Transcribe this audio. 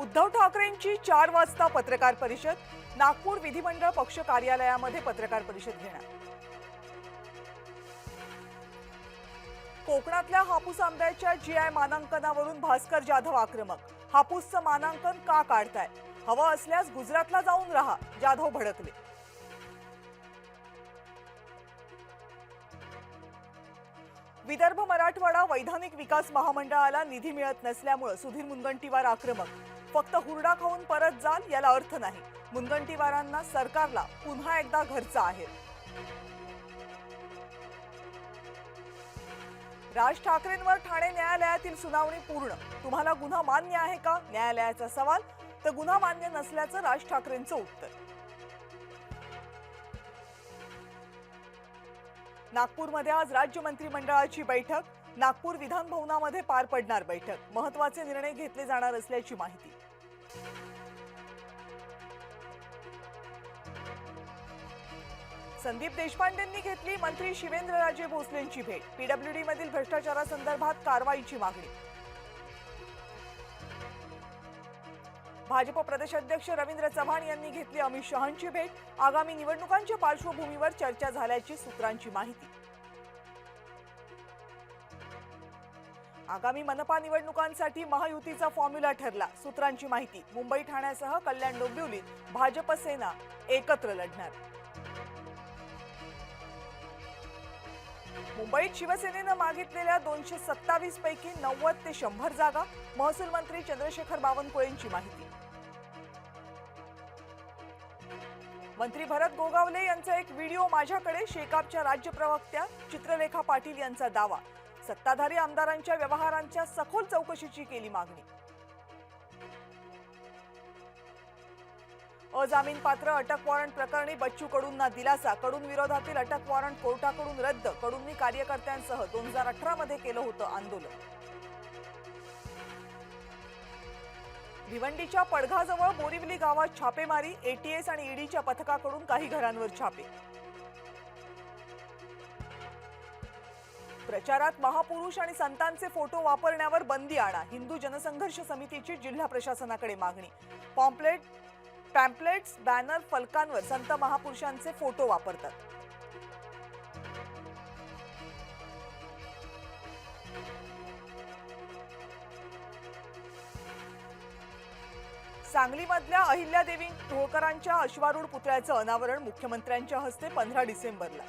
उद्धव ठाकरेंची 4 वाजता पत्रकार परिषद. नागपूर विधिमंडळ पक्ष कार्यालयामध्ये पत्रकार परिषद घेणार. कोकणातल्या हापूस आंब्याच्या जीआय मानांकनावरून भास्कर जाधव आक्रमक. हापूसचं मानांकन का काढताय? हवं असल्यास गुजरातला जाऊन राहा, जाधव भडकले. विदर्भ मराठवाडा वैधानिक विकास महामंडळाला निधी मिळत नसल्यामुळे सुधीर मुनगंटीवार आक्रमक. फक्त हुरडा खाऊन परत जाल याला अर्थ नाही. मुनगंटीवारांना सरकारला पुन्हा एकदा घरचा आहे. राज ठाकरेंवर ठाणे न्यायालयातील सुनावणी पूर्ण. तुम्हाला गुन्हा मान्य आहे का? न्यायालयाचा सवाल. तर गुन्हा मान्य नसल्याचं राज ठाकरेंचं उत्तर. नागपूरमध्ये आज राज्य मंत्रिमंडळाची बैठक. नागपूर विधान भवनामध्ये पार पडणार बैठक. महत्त्वाचे निर्णय घेतले जाणार असल्याची माहिती. संदीप देशपांडेंनी घेतली मंत्री शिवेंद्रराजे भोसलेंची भेट. पीडब्ल्यूडी मधील भ्रष्टाचारासंदर्भात कारवाईची मागणी. भाजप प्रदेशाध्यक्ष रवींद्र चव्हाण यांनी घेतली अमित शहांची भेट. आगामी निवडणुकांच्या पार्श्वभूमीवर चर्चा झाल्याची सूत्रांची माहिती. आगामी मनपा निवडणुकांसाठी महायुतीचा फॉर्म्युला ठरला. सूत्रांची माहिती. मुंबई ठाण्यासह कल्याण डोंबिवलीत भाजप सेना एकत्र लढणार. मुंबईत शिवसेनेनं मागितलेल्या 227 पैकी 90 ते 100 जागा. महसूल मंत्री चंद्रशेखर बावनकुळेंची माहिती. मंत्री भरत गोगावले यांचा एक व्हिडिओ माझ्याकडे. शेकापच्या राज्य प्रवक्त्या चित्रलेखा पाटील यांचा दावा. सत्ताधारी आमदारांच्या व्यवहारांच्या सखोल चौकशीची केली मागणी. अजामीन पात्र अटक वॉरंट प्रकरणी बच्चू कडूंना दिलासा. कडून विरोधातील अटक वॉरंट कोर्टाकडून रद्द. कडूंनी कार्यकर्त्यांसह 2018 मध्ये केलं होतं आंदोलन. भिवंडीच्या पडघाजवळ बोरिवली गावात छापेमारी. एटीएस आणि ईडीच्या पथकाकडून काही घरांवर छापे. प्रचारात महापुरुष आणि संतांचे फोटो वापरण्यावर बंदी आणा. हिंदू जनसंघर्ष समितीची जिल्हा प्रशासनाकडे मागणी. पॅम्पलेट्स, बॅनर, फलकांवर संत महापुरुषांचे फोटो वापरतात. सांगलीमधल्या अहिल्यादेवी होळकरांच्या अश्वारूढ पुतळ्याचं अनावरण मुख्यमंत्र्यांच्या हस्ते 15 डिसेंबरला.